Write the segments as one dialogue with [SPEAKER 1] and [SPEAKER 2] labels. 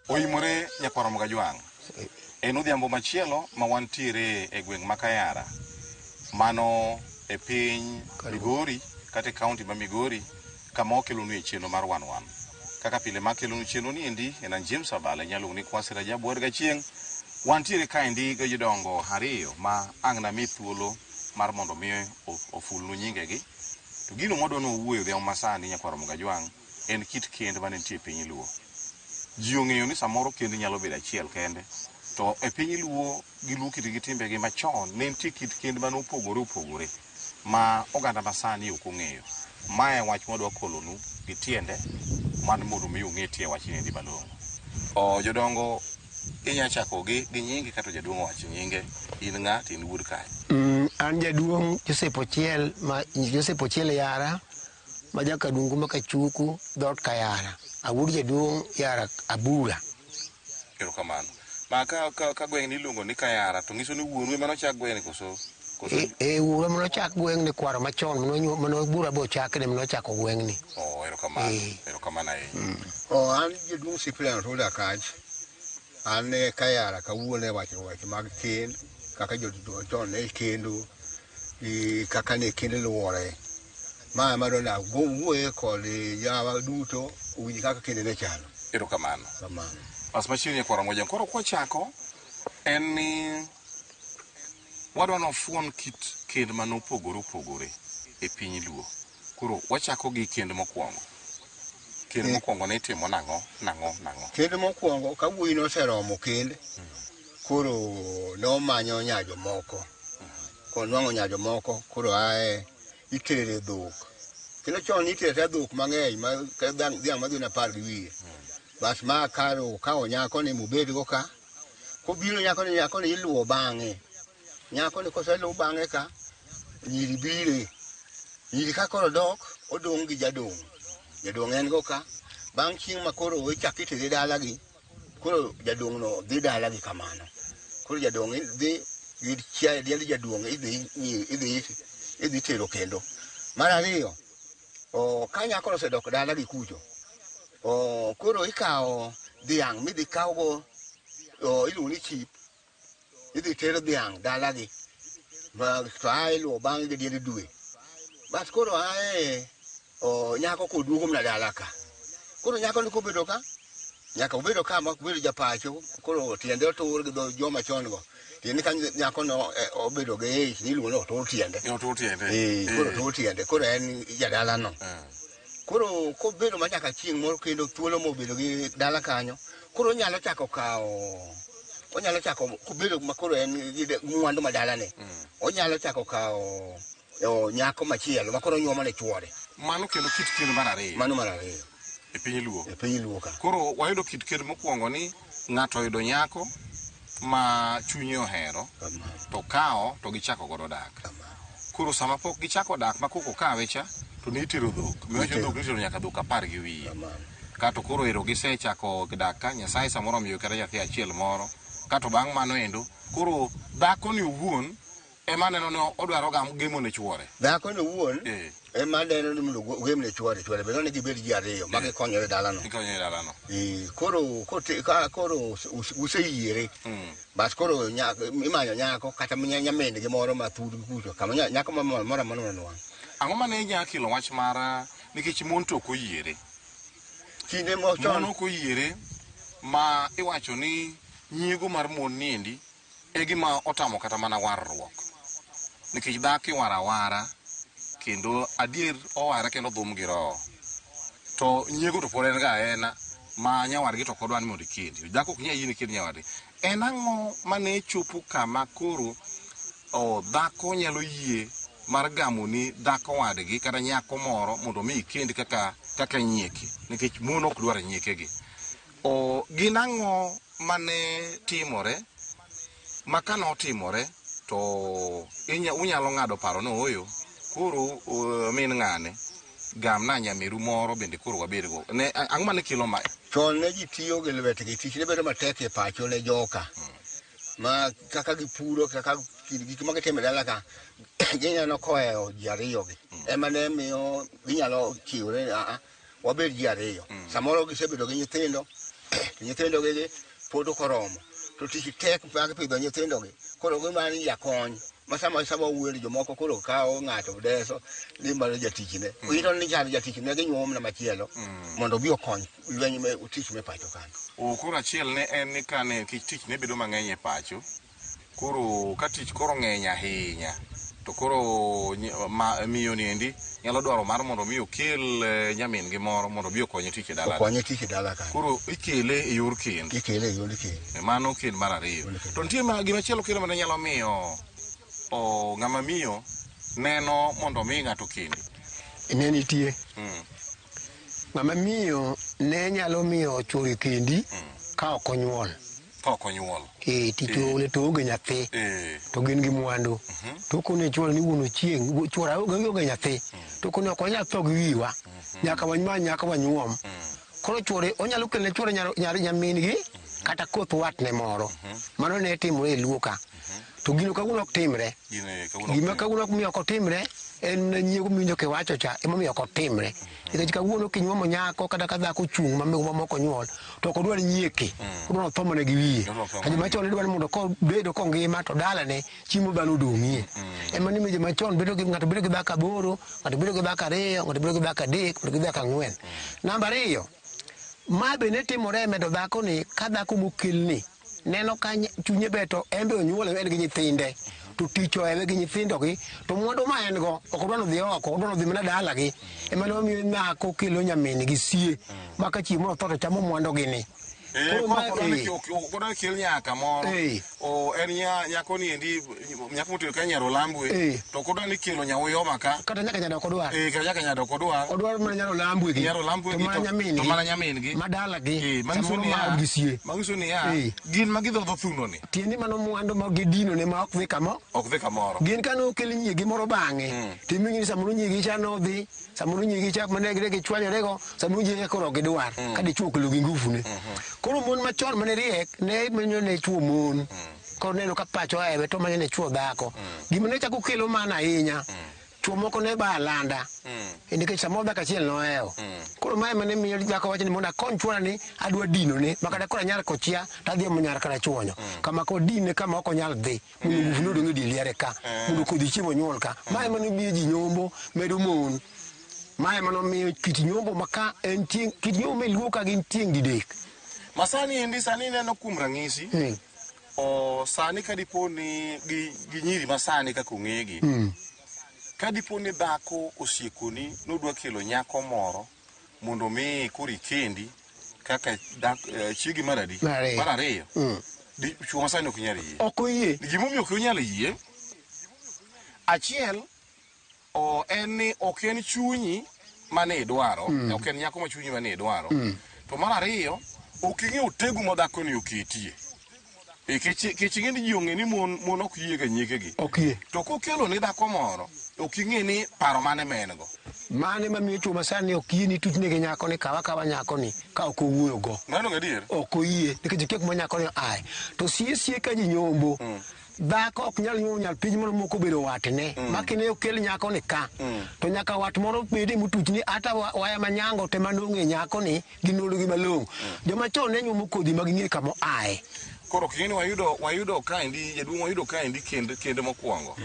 [SPEAKER 1] Oimore Nyakwaro Gajwang'. En odhiambo machielo ma wantiere e gweng' ma Kayara. Mano e piny Migori kata e kaunti ma Migori kama okelonu e chenro mar wan. Kaka pile ma kelonu chenro ni endi en James Abale nyalo ni Kwasi Rajabu Warga Chieng'. Wantiere kaendi gi jodongo ariyo ma ang' na mi thuolo mar mondo mi ofulnu nyingegi. To gino modwano wuoyo dhiambo masani Nyakwaro Gajwang' en kit kend mane nitie e piny Luo. Ji ong'eyo ni samoro kend nyalo bedo achiel kende. To e piny Luo gi luo kit gi timbegi machon ne nitie kit kend mane opogore ma oganda masani ok ong'eyo. Mae wach modwa kolonu gi tiende man mondo mi ung'e tie wach ni endi malong'o. Jodongo inya chako gi nyingi kata jaduong' wach nyinge. In ng'a to in wuod kae?
[SPEAKER 2] An jaduong' Joseph Ochiel Yara ma jakadungu ma Kachuku dhoot Kayara. Awuod jaduong' Yara Abura.
[SPEAKER 1] Erokamano. Ma ka gweng' ni iluongo ni Kayara to nyiso ni wuonu ema nochak gweng' koso
[SPEAKER 2] wuora manochak gweng' ni kwaro machon mano Bura bo chakne manochako gweng' ni.
[SPEAKER 1] Erokamano ahinya.
[SPEAKER 3] An jaduong' Cyprian Roda Kach. An Kayara kawuono wacho mag kend kaka jodon ne kendo kaka ne kendo luore. Ma madona wuoye kod jawa duto uji kaka kende ne chalo.
[SPEAKER 1] Erokamano. Pas machiegni Nyakwaro Gajwang'. Koro kwachako en ni wadwa nofuon kit kend mane opogore e piny Luo. Koro wachako gi kend mokwongo. Kend mokwongo ne itimo nang'o?
[SPEAKER 3] Kend mokwongo ka wuoyi noseromo kend koro nomanyo nyajo moko. Koro nwang'o nyajo moko koro ae itere dhok. Kendo chon itere dhok mang'eny ma dhiang' madhi na 10 gi wiye. Bas ma karo kao nyako ni mubed go ka. Kobiro nyako ni iluwo bang'e. Nyako ni koseluwo bang'e ka nyiri bire. Nyiri ka koro dok odong' gi jadong'. Jadong' en go ka. Bang' chieng' ma koro ichak itere dalagi. Koro jadong' no dhi dalagi kamano. Koro jadong' dhi gi chiaye diel jadong' idhi tero kendo. Mar ariyo, ka nyako osedok dalagi kucho. Koro ikao dhiang' midhi kaugo iluongo ni chip. Idhi tero dhiang' dalagi. To ae luwo bang'e gi diel dwe. Bas koro ae nyako koduogo mna dala ka. Koro nyako ni kobedo ka, nyaka obedo ka ma obedo japacho, koro tiende otur gi joma chon go. Tiende ka nyako no obedo gi niluongo ni otur tiende. Koro otur tiende, koro en jadala no. Koro kobedo ma nyaka chieng' moro kendo thuolo mobedo gi dala kanyo, koro onyalo chako kobedo ma koro en gi mwandu madala ne. Onyalo chako kao nyako machielo ma koro nyuomo ne chuore.
[SPEAKER 1] Mano kendo kit kend mar ariyo.
[SPEAKER 3] Mano mar ariyo.
[SPEAKER 1] E piny Luo.
[SPEAKER 3] E piny Luo ka.
[SPEAKER 1] Koro wayudo kit kend mokwongo ni ng'ato oyudo nyako ma chunye ohero to kao to gichako godo dak. Koro sama pok gichako dak ma koko kawe cha to nitero dhok. Miwacho dhok nitero nyaka dhok 10 gi wiye. Kato koro ero gisechako dak ka Nyasaye samoro miyo kata nyathi achiel moro. Kato bang' mano endo koro dhako ni owuon ema neno ni odwaro gemo ne chuore.
[SPEAKER 3] Dhako ni owuon ema neno ni mondo gem ne chuore bende ne gibed ji ariyo ma gikonyore dalano. Koro useyiere. Bas koro imanyo nyako kata nyamende gi moro ma thud kucho kama nyako moro nwang'.
[SPEAKER 1] Ang'o mane inya kelo wach mar nikech mon to ok oyiere.
[SPEAKER 3] Kinde mochon
[SPEAKER 1] ok oyiere ma iwacho ni nyiego mar mon niendi e gima otamo kata mana warruok. Nikech dhako iwaro awara kendo adier owara kendo dhum gi roho. To nyiego to pod en ga ena ma nyawargi to kodwa ni mondo ikendi. Dhako ok nyal yiene kend nyawargi. En ang'o mane chopo kama koro dhako nyalo yie mar gamo ni dhako wadgi kata nyako moro mondo mi ikendi kaka nyieke. Nikech mon ok dwar nyiekegi. Gin ang'o mane timore ma kanotimore to unyalo ng'ado paro no oyo koro min ng'ane gamna nyameru moro bende koro wabed go. Ang'o mane kelo ma?
[SPEAKER 3] Chon ne ji tiyo gi lwetgi, tich ne bedo matek e pacho ne joka. Ma kaka gipuro, kaka gik ma gitimo dala ka, ginyalo koeo ji ariyo gi. Ema ne miyo ginyalo chiwre wabed ji ariyo. Samoro gisebedo gi nyithindo, nyithindo gi pod ok oromo to tich tek mag pidho nyithindo gi koro gimani jakony sama wuoyo jomoko koro kawo ng'ato deso ni mar jatichne wito ni jatichne gi nyuom na machielo mondo bi okony lweny me tich me pacho kan
[SPEAKER 1] koro achiel ne en ni kane tich ne bedo mang'eny e pacho koro ka tich koro ng'eny ahinya to koro miyo ni endi nyalo dwaro mar mondo mi okel nyamin gi moro mondo bi okonye tich e dala.
[SPEAKER 3] Okonye tich e dala kan.
[SPEAKER 1] Koro ikele e yor kend.
[SPEAKER 3] Ikele e yor kend.
[SPEAKER 1] Mano kend mar ariyo. To nitie gimachielo kendo mane nyalo miyo ng'ama miyo neno mondo mi ng'ato kendi.
[SPEAKER 2] Ne nitie. Ng'ama miyo ne nyalo miyo chwore kendi ka ok onyuol. Tito le to oge nyathi to gin gi mwandu to kone chwore ni wuono chieng' chwore oge nyathi to kone ok onyal tho gi wiwa nyaka wanyuom koro chwore onyalo kelne chwore nyamin gi kata koth watne moro mano ne timore e Luoka to gino kawuono ok timre gima kawuono ok miyo ok otimre en nyiego minjo kiwacho cha emomiyo ok otimre nikech kawuono kinyuomo nyako kata ka dhako chung' mamoko nyuol to ok odwar nyieke odwar tho mana gi wiye joma chon dwaro mondo bedo kongima to dalane chiemo dhano odong'ie ema ni joma chon ng'ato bedo gi dhako 8 ng'ato bedo gi dhako 2 ng'ato bedo gi dhako 3 ng'ato gi dhako 4 namba 2 ma be ne timore medo dhako ni ka dhako mokelni neno ka chunye beto embe onyuol en gi nyithinde to tich oewe gi nyithindo gi to mwandu ma en go ok odwar dhi oko odwar dhi mana dala gi ema ne omiyo nyako kelo nyamin gi sie maka chiemo moro to chamo mwandu gi ni
[SPEAKER 1] kodwa kel nyaka moro en nyako ni endi nyako motel ka nyaro lambwe to kodwa ni kelo nyawuyo maka
[SPEAKER 2] kata nyaka nyado kodwar
[SPEAKER 1] kata nyaka nyado kodwar
[SPEAKER 2] odwar mana nyaro lambwe gi
[SPEAKER 1] to mana nyamin gi
[SPEAKER 2] madala gi
[SPEAKER 1] mangiso ni ya gin magidhodho thuno ni
[SPEAKER 2] tieni mano mwandu ma gidino ne ma ok dhi kamoro gin kano kel nyiegi moro bang'e timingi ni samoro nyiegi cha nodhi samoro nyiegi cha manegre gi chwanyorego samoro nyiegi koro gidwar ka dichuo kelo gi ngufu ne koro mon machon mane riek ne menyo ne chuo mon koro neno ka pacho ewe to manyo ne chuo dhako gima ne chako kelo mana ahinya chuo moko ne ba landa nikech samoro dhako achiel noewo koro mae mane miyo dhako wacho ni mondo akony chuora ni adwa dino ne makata koro anyar kochia tadhi omo nyar kara chuonyo kama kodine kama ok onyal dhi mondo ngufu nodong' e dier liare ka mondo kodhi chiemo nyuol ka mae mane miyo ji nyombo medo mon mae mane miyo kit nyombo maka en tieng' kit nyombo me Luoka gin tieng' didek
[SPEAKER 1] masani endi sani neno kuom ranyisi sani kadipo ni gi nyiri masani kaka ong'egi kadipo ni dhako osiekoni nodwa kelo nyako moro mondo mi kori kendi kaka chiegi mar ariyo chuo masani ok nyal yie
[SPEAKER 2] ok oyie
[SPEAKER 1] gimomiyo ok onyal yie achiel en ni ok en chunyi mane idwaro ok en nyako ma chunyi mane idwaro to mar ariyo ok ing'eyo tegu ma dhako ni oketie kech ing'e ni ji ong'e ni mon ok yie ga nyiekegi to kokelo ni dhako moro ok ing'e ni paro mane men go
[SPEAKER 2] mane mamiyo chuo masani ok yie ni tuchne gi nyako ni kawa nyako ni ka ok owuoyo go
[SPEAKER 1] mano gadier
[SPEAKER 2] ok oyie nikech kiek ma nyako ni ae to sie ka ji nyombo dhako ok nyal nyuol piny moro moko bedo watne makine okel nyako ni ka to nyaka wat moro bede motuchni ata waya manyango te manong'e nyako ni ginolo gi malong'o joma chon ne nyuomo kodhi mag ng'e kama ae
[SPEAKER 1] koro king'e ni wayudo kaendi jaduong' wayudo kaendi kend mokwongo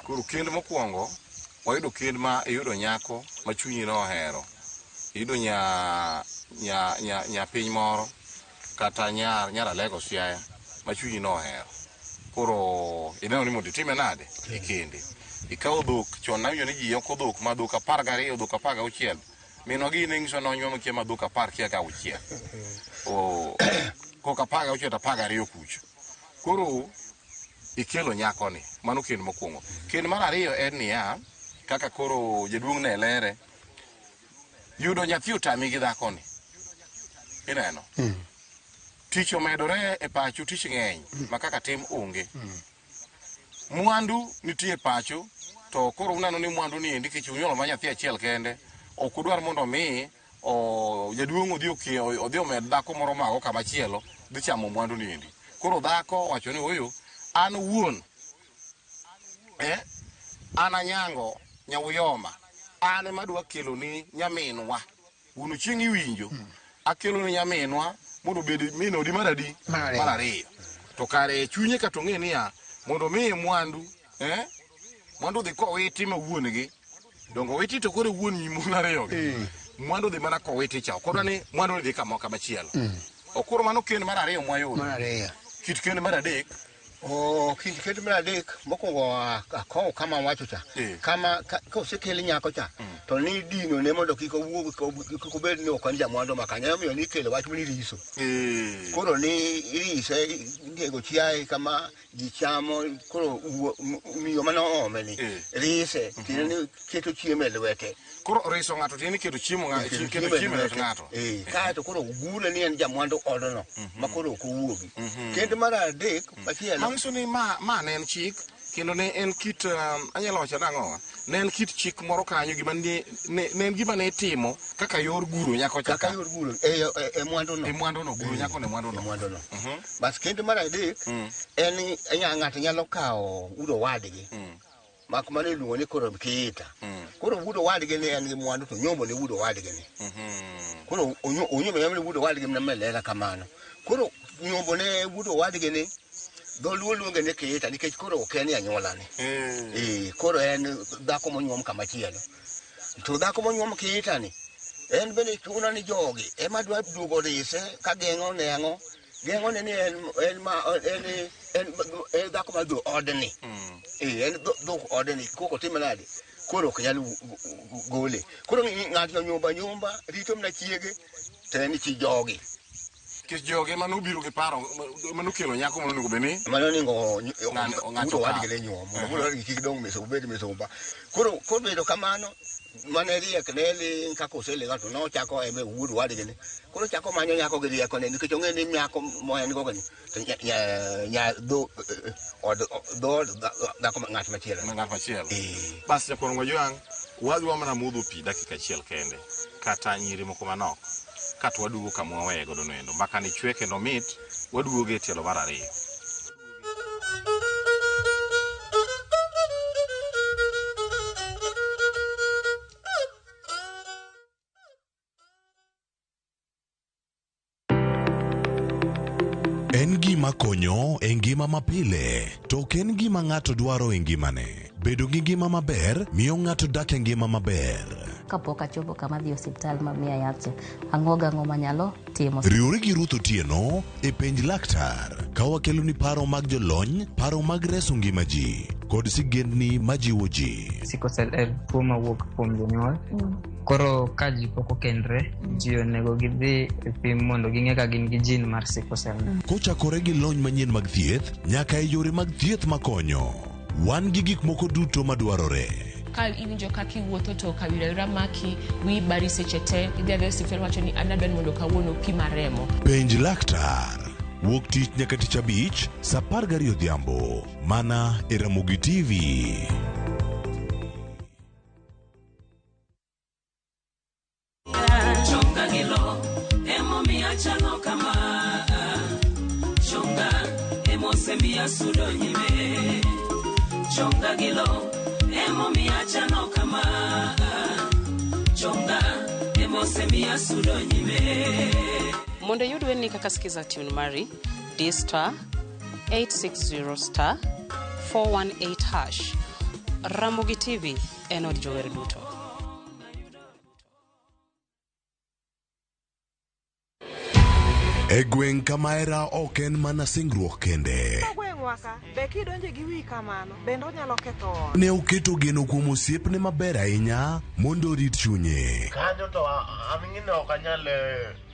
[SPEAKER 1] koro kend mokwongo wayudo kend ma iyudo nyako ma chunyi nohero iyudo nya piny moro kata nyar alego siaya ma chunyi nohero koro ineno ni mondo itime nade ikende ikawo dhok chon nawinjo ni ji yoko dhok ma dhok 12 dhok 16 minwa gi ne nyiso nonyuomo kia ma dhok 10 kia ka 6 koka 16 to 12 kucho koro ikelo nyako ni mano kend mokwongo kend mar ariyo en niya kaka koro jaduong' ne lere yudo nyathi otami gi dhako ni ineno tich omedore e pacho tich ng'eny ma kaka tim onge mwandu nitie e pacho to koro uneno ni mwandu ni endi kech unyuolo ma nyathi achiel kende ok udwar mondo mi jaduong' odhi omed dhako moro mago kamachielo dhi chamo mwandu ni endi koro dhako wacho ni oyo an wuon an anyango nyawuyoma an ema dwa kelo ni nyaminwa uno chieng' iwinjo akelo ni nyaminwa mondo bed mino di maradi marariyo to kare chunye ka to ng'e niya mondo mi mwandu mwandu dhi kowiti ma wuon gi dongo witi to kore wuon ni mon ariyo gi mwandu dhi mana kowiti cha kodwa ni mwandu dhi kama machielo okoro mano kend mar ariyo mwayudo kit kend mar adek
[SPEAKER 3] kit mar adek mokwongo akowo kama wacho cha kama kosekeli nyako cha to ni dino ne mondo kik owuog kik obed ni ok en jamwandu makanya omiyo ni kelo wach ni riso koro ni irise ndego chiaye kama ji chamo koro miyo mano ome ni rise tiene ni keto chiemo e lwete
[SPEAKER 1] koro riso ng'ato tiene keto chiemo ng'ato
[SPEAKER 3] kaeto koro gure ni en jamwandu odono ma koro ok owuogi kendo mar adek machielo
[SPEAKER 1] manyiso ni ma ne en chik kendo ne en kit anyalo wacho nang'o ne en kit chik moro kanyo gima ne en gima ne itimo kaka yor guro nyako cha
[SPEAKER 3] kaka yor guro mwanduno
[SPEAKER 1] guro nyako ne mwanduno
[SPEAKER 3] bas kendo mar adek en ng'ato nyalo kawo udo wadgi mak mane luongo ni koro kita koro udo wadgi ni en gi mwandu to nyombo ne udo wadgi ni koro onyombo ne udo wadgi na melela kamano koro nyombo ne udo wadgi ni doluo luonge ne kita nikech koro ok en anyuolane koro en dhako monyuom kamachielo to dhako monyuom kita ni en bende chuno ni jogi ema dwa duogo rise ka geng'o neng'o ne ni en dhako ma dho odni en dho odni koko timenade koro ok nyal gole koro ng'ato nyumba rito mna chiege to en chi jogi
[SPEAKER 1] kis joge manubiro gi paro manukelo nyako monego beni
[SPEAKER 3] mano ningo ng'ato wadgi le nyuom mondo wadgi kik dong meso bed mesomba koro bedo kamano mane riek ne li kako sele gato no chako eme wuod wadgi ne koro chako manyo nyako gi rieko ne nikech ong'e ni nyako moen go gani nya do dhako ng'at machielo
[SPEAKER 1] bas jakorongo Ojwang wadwa mana mudho pi dakika achiel kende kata nyiri moko manok kato wadugo kama waweye godo noendo mbaka ni chwe kendo mit wadugo ge tielo mar ariyo
[SPEAKER 4] en gima konyo e ngima mapile to ok en gima ng'ato dwaro e ngimane bedo gi ngima maber miyo ng'ato dak e ngima maber
[SPEAKER 5] kapok achopo kama dhi osiptal mamiya yath ang'o manyalo timo
[SPEAKER 4] riwri gi Ruth Otieno e penj laktar ka wakelo ni paro mag jolony paro mag reso ngima ji kod sigendni majiwo ji
[SPEAKER 6] sickle cell en tuo mawuok kuom jonyuol koro ka ji pok okendre ji onego gidhi e pim mondo ging'e ka gin gi jin mar sickle cell
[SPEAKER 4] kochakore gi lony manyien mag thieth nyaka e yore mag thieth makonyo wan gi gik moko duto madwarore
[SPEAKER 7] ka iwinjo kaka iwuotho to kawira maki wi bari seche te idhi adhi osiptal wacho ni an adwani mondo kawuono pima remo
[SPEAKER 4] penj laktar wuok tich nyaka tich abich saa 12 odhiambo mana e Ramogi TV.
[SPEAKER 8] Chonga gilo emo miachano kama chonga emo semia sudo nyime chonga gilo emo miachano kama chonga emo semia sudo nyime
[SPEAKER 9] mondo yudwe ni kaka sikiza tune mari D*860*418# Ramogi TV en od jower duto.
[SPEAKER 4] E gweng' Kamaera ok en mana singruok kende. Ne oketo geno kuom osiepne maber ahinya mondo orit chunye.
[SPEAKER 10] Kanyo to aming'ino ok anyal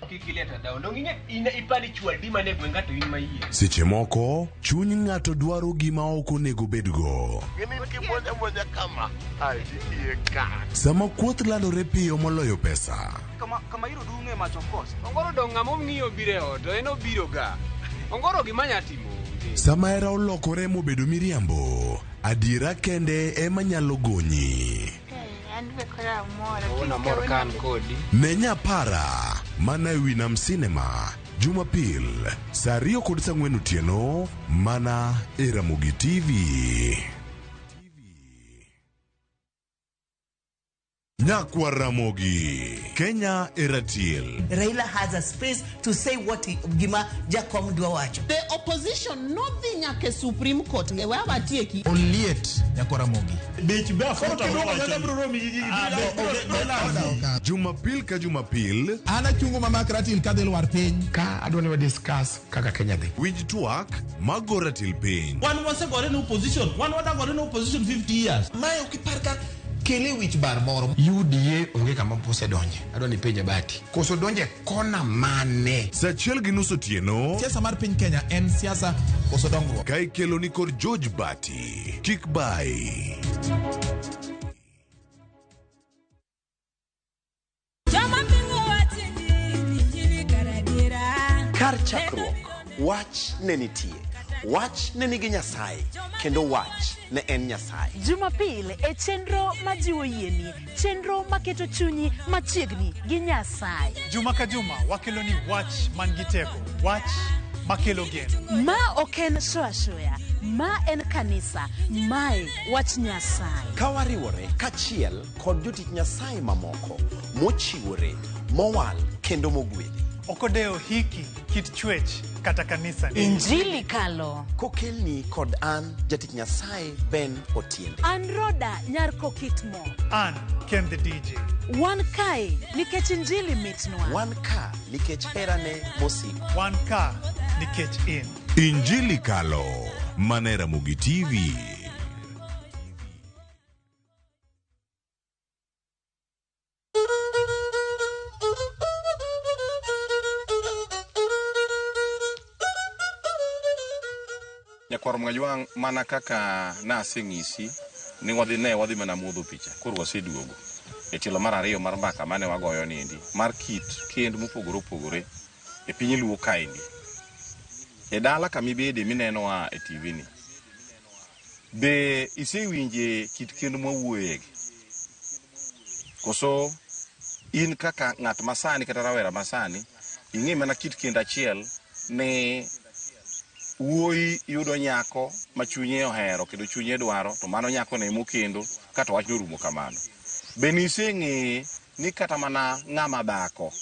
[SPEAKER 10] kikileta dawo ndong'ine ipani chwal di mane gwenga to in maiye.
[SPEAKER 4] Seche moko chuny ng'ato dwaro gima ok onego bedgo.
[SPEAKER 10] Gini kibuonja kama iye ka.
[SPEAKER 4] Sama kuoth landore piyo moloyo pesa.
[SPEAKER 10] Kama iro dung'e machokos. Ongoro dong' ng'amo ng'iyo bire oto en obiro ga. Ongoro gimanya timo.
[SPEAKER 4] Sama hera olokore mobedo miriambo, adiera kende ema nyalo gonyi. Ne nyapara mana e Winam Cinema Jumapil saa 2:04 otieno mana e Ramogi TV. Nyakwa Ramogi, Kenya Eratiel.
[SPEAKER 11] Raila has a space to say what Gima Jakom Dwawacho.
[SPEAKER 12] The opposition nothing nyake Supreme Court ngewe abatieki.
[SPEAKER 13] Oliet Nyakwa Ramogi.
[SPEAKER 4] Jumapil ka Jumapil.
[SPEAKER 13] Ana chungo mama Ratil kadel war piny.
[SPEAKER 2] Ka adwani wa discuss kaka Kenya dhi.
[SPEAKER 4] Wij tuak magoratil piny.
[SPEAKER 14] One was got in opposition. One was got in opposition 50 years.
[SPEAKER 13] Mayo kiparka kele wich bar moro.
[SPEAKER 2] UDA onge kama pose donje. Adwani penje bati. Koso donje kona mane.
[SPEAKER 4] Sachiel gi nusu tieno.
[SPEAKER 13] Siasa mar piny Kenya en siasa koso dongruok.
[SPEAKER 4] Kai kelo ni kod George Bati. Kik bai.
[SPEAKER 15] Kar chakruok, wach ne nitie. Wach ne nigi Nyasaye, kendo wach ne en Nyasaye.
[SPEAKER 16] Jumapil e chenro majiwo yieni, chenro maketo chunyi machiegni gi Nyasaye.
[SPEAKER 17] Juma ka juma wakelo ni wach man gi teko, wach makelo geno.
[SPEAKER 16] Ma oken shoya, ma en kanisa, mae wach Nyasaye.
[SPEAKER 15] Kawariwore kachiel kod jotich Nyasaye mamoko, mochiwore, mowal kendo mogwedhi.
[SPEAKER 17] Okodeo hiki kit chwech kata kanisa ni.
[SPEAKER 16] Injili kalo.
[SPEAKER 15] Kokelni kod an jatich Nyasaye Ben Otiende.
[SPEAKER 16] An Roda Nyarko Kitmo.
[SPEAKER 17] An Ken the DJ.
[SPEAKER 16] Wan kai nikech injili mitnwa.
[SPEAKER 15] Wan ka nikech herane mosiko.
[SPEAKER 17] Wan ka nikech in.
[SPEAKER 4] Injili kalo. Manera Mugi TV.
[SPEAKER 1] Nyakwar Mwajwang' mana kaka naseng'isi ni wadhi mana muodho picha. Koro waseduogo e tielo mar ariyo mar mbaka mane wagoyo nindi mar kit kend mopogore opogore e piny Luo kaendi. E dala kamibede minenowa e TV ni. Be isewinje kit kend mwawuoyegi? Koso in kaka ng'at masani kata rawera masani ing'e mana kit kend achiel ne wuoi yudo nyako ma chunye ohero kendo chunye dwaro, to mano nyako ne mokendo kata wach norumo kamano. Be niseng'e ni kata mana ng'ama dhako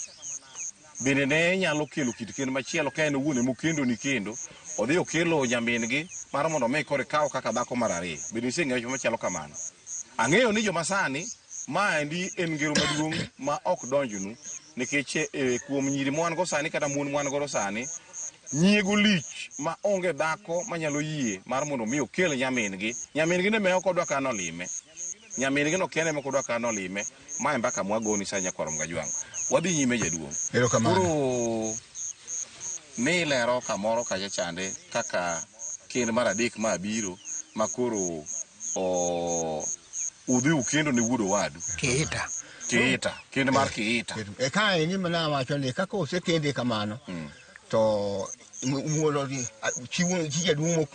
[SPEAKER 1] bende ne nyalo kelo kit kend machielo ka en owuon mokendo ni kendo odhi okelo nyamin-gi mar mondo me kore kaw kaka dhako mar ariyo. Bende niseng'e wach machalo kamano? Ang'eyo ni joma sani maendi en ngero maduong' ma ok donjnu, nikech kuom nyiri mwan go sani kata mon mwan go sani nyiego lich ma onge dhako manyalo yie mar mondo mi okel nyamin-gi. Nyamin-gi ne me ok odwa ka nolime. Nyamin-gi no kene mok odwa ka nolime. Mae mbaka mwagoni sa Nyakwar Mwajwang'. Wadhi nyime jaduong'. Koro ne lero kamoro kacha chande kaka kend mar adek ma abiro ma koro udhi ukendo ne wuodo wadu. Kiita. Kend mar kiita.
[SPEAKER 3] E kae ni mana wacho ni kaka osekende kamano. To muolo di chiwo chije dumo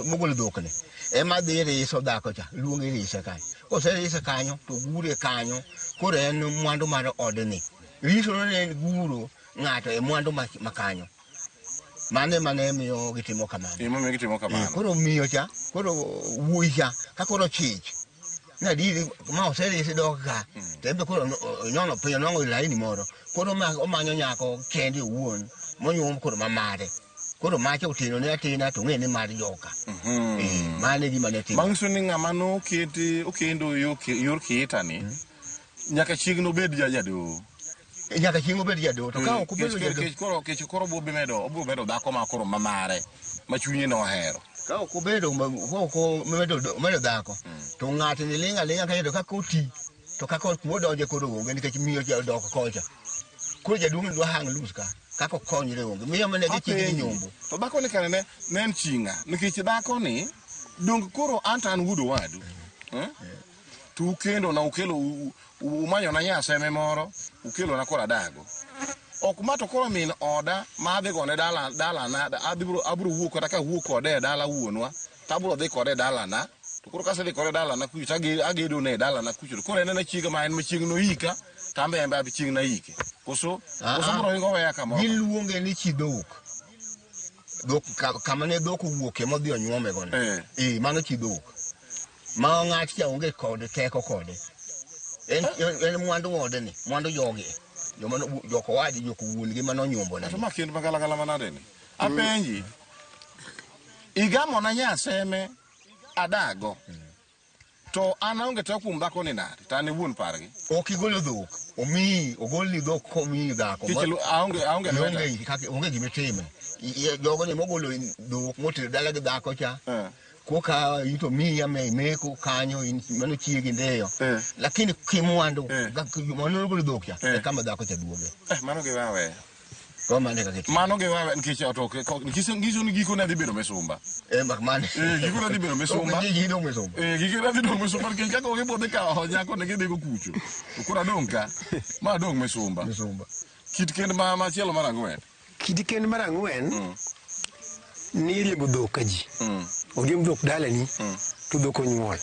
[SPEAKER 3] mogol dokne e ma dire iso dako cha luonge rise kai ko se rise kanyo to gure kanyo ko en mwandu mar odni riso ne guro ngato e mwandu makanyo mane miyo gitimo kamano
[SPEAKER 1] gitimo kamano
[SPEAKER 3] koro miyo cha koro wuija ka koro chich na diri ma se rise doka tembe koro nyono pe nongo laini moro koro ma manyo nyako kendi wuon monyum koro mamare koro mache utino ne atina to ngene mar joka mane gima ne timo
[SPEAKER 1] mangso ni ngama no kete okendo yor kiita ni nyaka chigno bed jado
[SPEAKER 3] nyaka chingo bed jado to ka ok bedo jado
[SPEAKER 1] koro bo bedo dhako ma koro mamare ma chunye no hero
[SPEAKER 3] ka ok bedo ko medo dhako to ng'at ni linga ka yedo ka koti to ka ko donje koro onge nikech miyo jadoko kocha koro jaduong' dwa hang lus ka kako konyre onge miyo mane gichigi nyombo
[SPEAKER 1] to dhako ni kane ne en chinga nikech dhako ni dong koro an wudo wadu tu kendo na ukelo umanyo na nyaseme moro ukelo na kora dago ok mato koro min oda ma adhi gone dala na abro wuok kata ka wuok kode dala wuonwa tabro dhi kode dala na to koro kase dhi kode dala na kucho agedo ne dala na kucho koro en na chiga ma en machiegno hika tambe embe abi chiegna hike koso bro ingo weya kamoro
[SPEAKER 3] giluonge ni chidok kama ne dhok wuoke modhi onyuome gone mano chidok ma ng'at cha onge kode teko kode En mwandu wode ni, mwandu jogi. Joko wadi joko wuon gi mano nyombo na.
[SPEAKER 1] To makin magala manade ni. Apenji. Igamo na nyaseme adago. To an aonge to kuom dhako ni nade, to an wuon pargi.
[SPEAKER 3] Ok igolo dhok, ogolni dhok komi dhako.
[SPEAKER 1] Aonge
[SPEAKER 3] onge gima time. Jogo ni mogolo dhok motere dala gi dhako cha. Koka ito miya meko kanyo mano chiegi ndeyo. Lakini kimwandu, mano ogolo dhok cha, kama dhako cha duoge.
[SPEAKER 1] Mano gi wawe.
[SPEAKER 3] Mano
[SPEAKER 1] ge wawe nikech otoke nikech ngiso ni giko ne dhi bedo mesumba.
[SPEAKER 3] Mak mane.
[SPEAKER 1] Giko ne dhi bedo mesumba.
[SPEAKER 3] Giko dong mesumba.
[SPEAKER 1] Giko ne dhi dong mesumba nikech kako gi bodhe ka nyako ne gidego kucho. Ukura dong ka. Ma dong mesumba. Kit kend ma chielo mar ang'wen.
[SPEAKER 2] Kit kend mar ang'wen ni riembo dhok ka ji. Oriemb dhok dalani to dhok onyuol.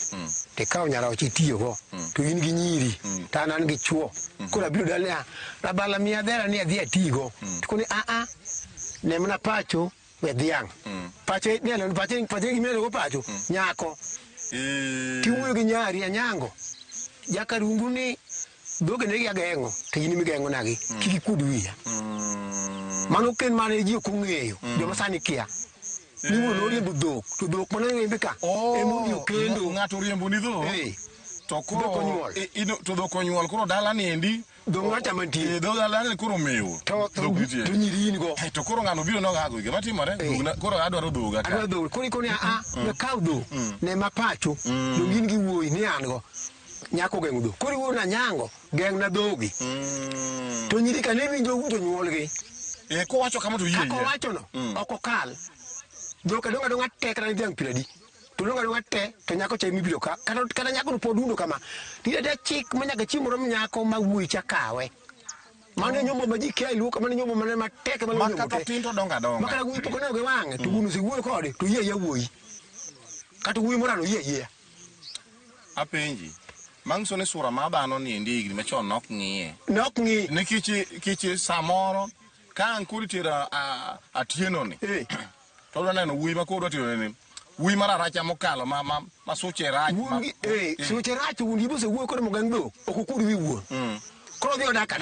[SPEAKER 2] Te kawo nyaroche itiyogo to in gi nyiri to an gi chuo. Koro abiro dalani rabala miya dhera ni adhi atigo. To koni ne mana pacho we dhiang'. Pacho gimelo go pacho nyako. Tiwuoyo gi nyari anyango. Jakarungu ni dhoge ne ageng'o to in migeng'o nagi. Kik ikud wiya. Mano ken mane ji ok ong'eyo. Joma sani kia. Ni wuon riembo dhok, to dhok mana riembe ka. Emomiyo kendo
[SPEAKER 1] ng'ato riembo ni dhok. To koro to dhok onyuol koro dala ni endi.
[SPEAKER 2] Dhok ng'acha mantie.
[SPEAKER 1] Dhok dala ni koro mewo.
[SPEAKER 2] To nyiri in go.
[SPEAKER 1] To koro ng'ano biro nogago gima timore. Koro adwaro dhoga ka.
[SPEAKER 2] Adwaro dhok. Koni we kaw dhok. Ne mapacho. Dong in gi wuoyi ni an go. Nyako geng'o dhok. Koro wuon anyango geng' na dhogi. To nyiri ka ne winjo jonyuolgi.
[SPEAKER 1] Kowacho kama to yie.
[SPEAKER 2] Kowacho no. Ok okal. Dhok donga tek na dhiang' piradi. To donga te to nyako cha mibiro ka. Kata nyako no podundo kama. Tida chik manyaka chimoro nyako ma wuoyi cha kawe. Mane nyombo ma ji kia iluka mane nyombo mane matek mane nyombo.
[SPEAKER 1] Makata tinto donga.
[SPEAKER 2] Makata wuoyi poko ne wang'e to wuono se wuoyi kode to yie wuoyi. Kata wuoyi morano yie.
[SPEAKER 1] Apenji. Mangso ne sura ma dhano ni endi gima chon nok ng'iye.
[SPEAKER 2] Nok ng'i.
[SPEAKER 1] Nikech samoro ka an kuri tira atieno ni. To neno wuoyi ma koro tiro ni. Wuoyi mara racha mokalo ma suche rach.
[SPEAKER 2] Suche rach wuoyi bose wuoyi koro mogang' dhok. Ok okud wi wuon. Koro dhi odaka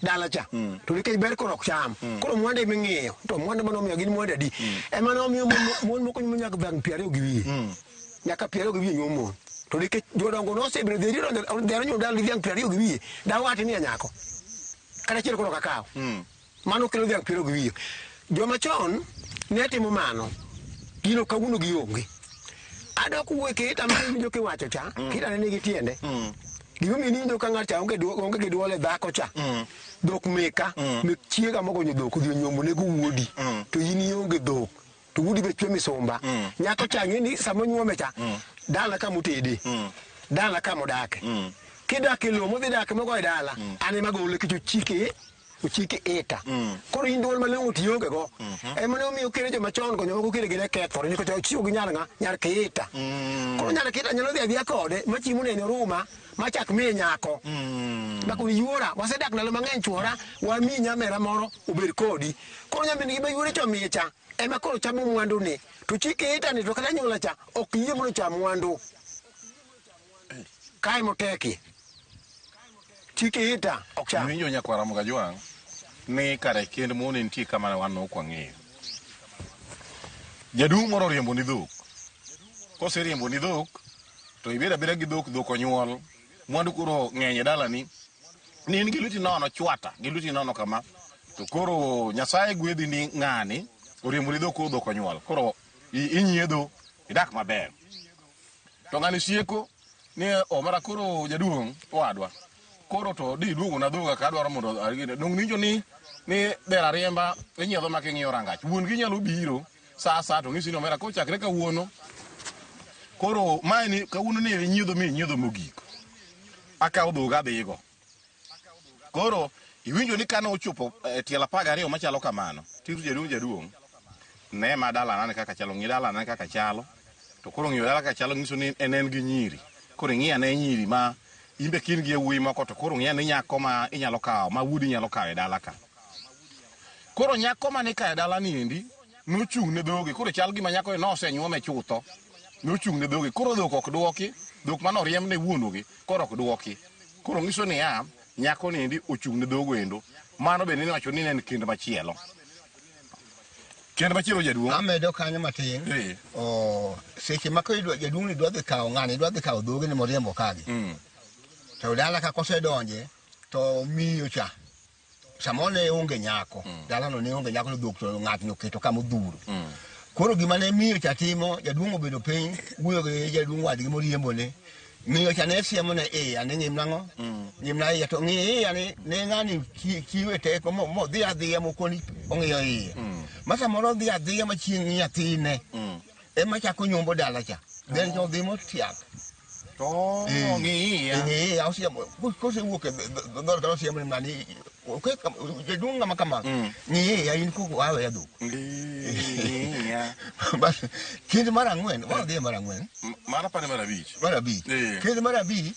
[SPEAKER 2] dala cha. To nikech ber koro ok cham. Koro mwande ming'iyo. To mwande manomiyo gin mwande adi. Ema nomiyo mon moko nyaka dhang' 20 gi wiye. Nyaka 20 gi wiye nyuom mon. To nikech jodongo nosebedo dhero nyuom dala dhiang' 20 gi wiye. Dawati ni nyako. Kata chiel koro kakaw. Mano kelo dhiang' 20 gi wiye. Joma chon ne timo mano. Gino kawuono gi onge. Adok wuoyi kita mawinjo kiwacho cha. Kita ne nigi tiende. Gimomiyo niwinjo ka ng'ato onge gi duol e dhako cha. Dhok meka. Mek chiega mogonyo dhok odhi onyombo nego wuodi. To in ionge dhok. To wuodi be chwe misumba. Nyako cha ng'eni sama nyuome cha. Dala ka motede. Dala ka modake. Kidak e lowo modhi dake mogo e dala. Ane magole kicho ochike eta. Koro in duol malong'o tionge go. Ema ne omiyo kere joma chon go nyoko kere gine kethore nikech ochiwo gi nyar keita. Koro nyar keita nyalo dhi adhiya kode machiemo ne ruma machak miye nyako. Bakoni yuora wasedak ndalo mang'eny chuora wamiyi nyamera moro obed kodi. Koro nyamin gi yuore cho miye cha ema koro chamo mwandu ni. To chike eta ni to kata nyuola cha ok yie mondo cham mwandu. Kae moteki. Chike eta ok cham.
[SPEAKER 1] Winjo nyakwara Mugajwang' ni kare kend mon nitie kama wan ok wang'eyo. Jaduong' moro riembo ni dhok. Kose riembo ni dhok to ibeda gi dhok onyuol. Mwandu koro ng'eny dala ni in gi luti nono chwata gi luti nono kama. To koro Nyasaye gwedhi ni ng'ani oriembo ni dhok onyuol. Koro inyiedho idak maber. To ng'ani sieko ni omara koro jaduong' owadwa. Koro to di duogo na dhoga ka adwaro mondo arigide. Dong ninjo ni dera riemba inyiedho ma king'iyo rangach. Wuon gi nyalo biro sa to ng'isi ni omera kochakre kawuono. Koro mae ni kawuono ni inyiedho mogik. Akawo dhoga adhigo. Koro iwinjo ni kane ochopo tielo 12 machalo kamano. Tiru jaduong'. Ne ma dala nane kaka chalo, ng'i dala nane kaka chalo. To koro ng'iyo dala kaka chalo ng'iso ni en gi nyiri. Koro ng'iya ne nyiri ma imbe kin gi wuoyi moko to koro ng'iya ni nyako ma inyalo kawo ma wuodi nyalo kawo e dala ka. Koro nyako ma ni ka e dala ni endi nochung' ne dhoge. Koro chal gima nyako no osenyuome chutho. Nochung' ne dhoge. Koro dhok ok duoki. Dhok mano riemb ne wuonogi. Koro ok duoki. Koro nyiso ni ya nyako ni ndi ochung' ne dhogo endo. Mano bende ni wacho ni ne en kend machielo. Kend machielo jaduong'.
[SPEAKER 3] Amedo kanyo matin. Seche ma koidwa jaduong' ni dwa dhi kawo ng'ani dwa dhi kawo dhoge ni moriembo kagi. To dala ka kosedonje to miyo cha. Samo ne onge nyako. Dala no ne onge nyako, dhok to ng'at no keto kama odhuro. Koro gima ne miyo cha timo, jaduong' obedo piny, wuoyo gi jaduong' wadgi moriembo ne. Miyo cha ne siemo ne ane ng'im nang'o? Ng'im na to ng'i ane ne ng'ani chiwe teko mo dhi adhiya mokoni ong'iyo iye. Masa moro dhi adhiya machieng' nyathine. Ema chako nyombo dala cha. Then jo dhi motiak.
[SPEAKER 1] To ng'i
[SPEAKER 3] ausiemo kose wuok dor dor siemo mani okay jaduong' ng'ama kama ng'i in ko awe ya dhok. Bas kinde mar ang'wen wadhi mar ang'wen
[SPEAKER 1] mar abich
[SPEAKER 3] kinde mar abich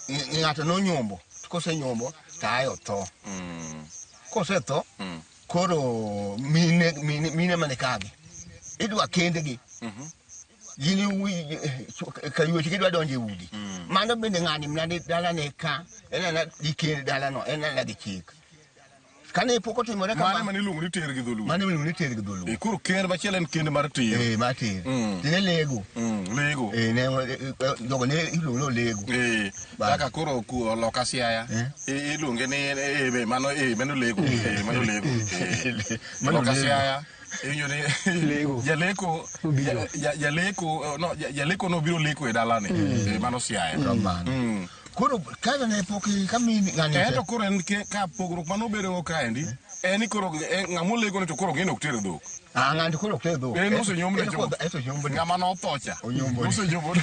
[SPEAKER 3] ng'ato nonyombo kose nyombo tayo tho kose tho koro mine mane kagi idwa kendgi Yini kayuti kidwa donje udi. Mano bende ng'ani mnadi dala ne ka ena dikende dala no ena di chik. Kane poko timore kama
[SPEAKER 1] mane lungu ni ter gi dholu.
[SPEAKER 3] Mane lungu ni ter gi dholu.
[SPEAKER 1] E kuro kende machielo en kende mar tiyo.
[SPEAKER 3] Mar tiyo. Tine lego.
[SPEAKER 1] Lego.
[SPEAKER 3] Ne dogo ne ilungu lego.
[SPEAKER 1] Kaka kuro ku loka siaya. Ilunge ni mano mano lego. Mano lego. Loka siaya. Jaleko no biro leko e dalane mano siaya.
[SPEAKER 3] Koro kaza ne poki kami ng'ani
[SPEAKER 1] to koro en ka pogruok mano bedo kaendi en koro ng'amo leko ne to koro gino ok ter dhok.
[SPEAKER 3] Ng'ani koro ok ter dhok.
[SPEAKER 1] En ose nyombo ne ng'ama no thocha. Ose nyombo ne.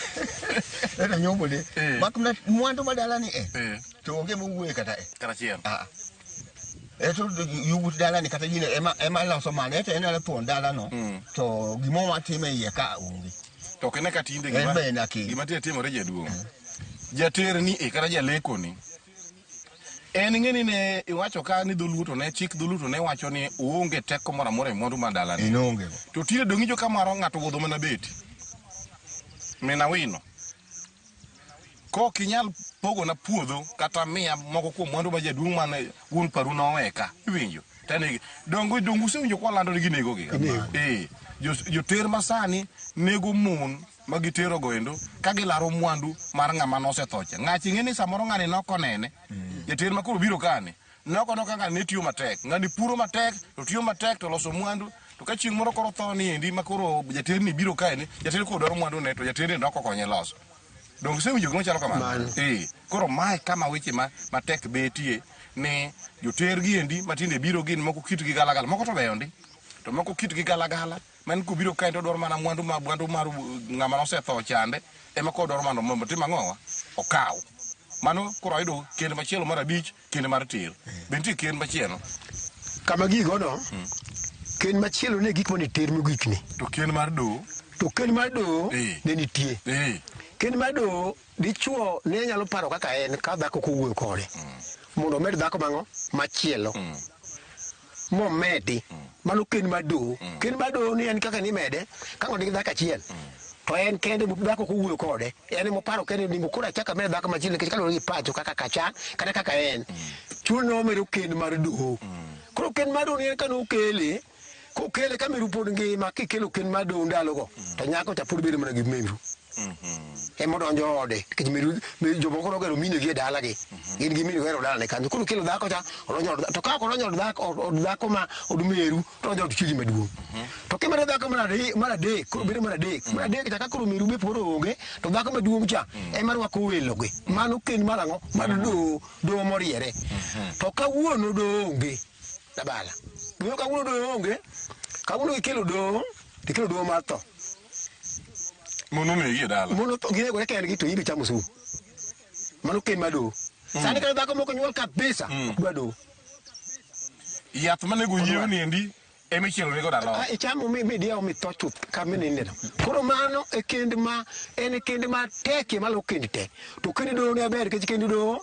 [SPEAKER 3] Era nyombo ne. Makna mwandu madalani to onge mowuoye kata
[SPEAKER 1] karachiel.
[SPEAKER 3] Eto yugut dala ni kata yine ema loso mane eto ena pon dala no to gimo matime iye ka onge
[SPEAKER 1] to kene ka tinde gima timore jaduong' jater ni kata jaleko ni en ng'eni ne iwacho ka ni dholuto ne chik dholuto ne wacho ni uonge teko moro amora e mwandu ma dala ni
[SPEAKER 3] inonge
[SPEAKER 1] to tinde dong'ijo kamaro ng'ato wuodho mana beti mena wino ko kinyal pogo na puodho kata miya moko kuom mwandu ma jaduong' mane wuon paru noweka iwinjo tane dongu sewinjo kwa lando ni ginego gi joter masani nego mon ma gitero goendo ka gilaro mwandu mar ng'ama nosethocha ng'achi ng'eni samoro ng'ani nokonene jater makoro biro kane nokono ka ng'ani ne tiyo matek ng'ani puro matek to tiyo matek to loso mwandu to ka chieng' moro koro tho ni endi makoro jater ni biro kane jater ko dwaro mwandu ne to jater ni nokokonye loso donc sewinjo gino chalo kamano koro mae kama weche matek betie ne joter gi endi matinde biro gin moko kitgi galagala moko to beyo ndi to moko kitgi galagala man ko biro kae to dwaro mana mwandu mar ng'ama nosetho chande ema ko dwaro mana mondo tim ang'owa okaw mano koro ayudo kende machielo mar abich kende mar tir bentie kende machielo
[SPEAKER 2] kama gigo no kende machielo ne gik mane tir mogikni
[SPEAKER 1] to kende mar do
[SPEAKER 2] ne nitie kende mar do dichuo ne nyalo paro kaka en ka dhako kowuoyo kode mondo med dhako mang'o machielo momedi mano kende mar do ni en kaka ni mede ka ng'o nigi dhako achiel to en kende dhako kowuoyo kode en moparo kende ningo kura chaka med dhako machielo nikech kaluwore gi pacho kaka kacha kata kaka en chuno medo kende mar do koro kende mar do ni en kanokele kokele ka meru pod ngima kikelo kende mar do ndalogo to nyako cha pod bedo mana gi meru emo donjo ode nikech meru jomoko nogero mine gi e dala gi gin gi mine gero dala ne kanyo koro kelo dhako cha odonjo to ka odonjo dhako ma od meru to odonjo od chiri maduong' to kimero dhako mar adek koro bedo mar adek ka koro meru be pod onge to dhako maduong' cha ema rwako welo gi mano kend mar ang'o mar do moriere to kawuono do onge dabala buyo kawuono do onge kawuono ikelo do mar tho
[SPEAKER 1] mono ne gi dala
[SPEAKER 2] mono to gine gore kendgi to ibe chamo su mano kend mar do sani ka dhako moko nyuol kabisa dwa do
[SPEAKER 1] yath manego yiew ni endi emichielo nego dala
[SPEAKER 2] ichamo midiao mitho chuth ka minindeno koro mano e kend ma en kend ma teke malo kend te to kend do ne ber kech kend do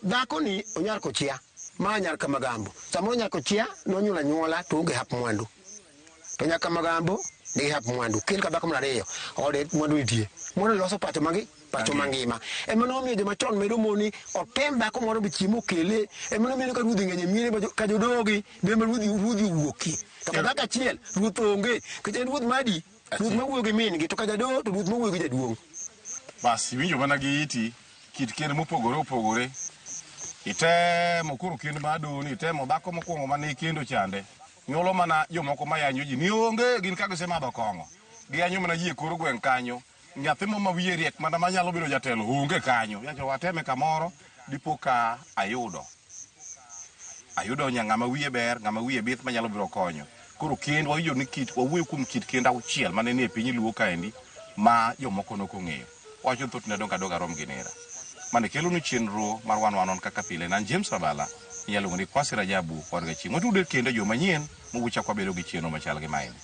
[SPEAKER 2] dhako ni onyal ko chia ma nyal ka magambo samoro nyal ko chia nonyula nyuola to onge hap mwandu to nyaka magambo ni hap mwandu kend ka dhako mar ariyo ode mwandu nitie mwandu loso pacho magi pacho mangima emano miyo joma chon medo moni opemba ko moro bichimo kele emano miyo ka rudhi ng'enye miere ka jodogi be rudhi wuoki to kaka chiel ruth onge kete ruth madi ruth mawuoyo gi min gi to ka jado to ruth mawuoyo gi jaduong'
[SPEAKER 1] bas winjo mana gi iti kit kend mopogore opogore itemo koro kend madoni itemo dhako mokwongo mane kendo chande nyuolo mana jomoko mayanyo ji ni onge gin kaka gisemadho kong'o giyanyo mana ji e koro gweng' kanyo nyathi ma wiye riek mana manyalo bedo jatelo onge kanyo yacho wateme kamoro dipo ka ayudo ng'ama wiye ber ng'ama wiye bith manyalo biro konyo koro kend wawinjo ni wawuoyo kuom kit kend auchiel mane ni e piny luo kaendi ma jomoko nokong'eyo wacho thoth ne donga rom gi nera mane kelo ni chenro mar wan kaka pile nan James Rabala inyalo ng'e Kwasi Rajabu kod gachieng' watude kendo joma nyien mowucha kwa bedo gi chenro machal gi maini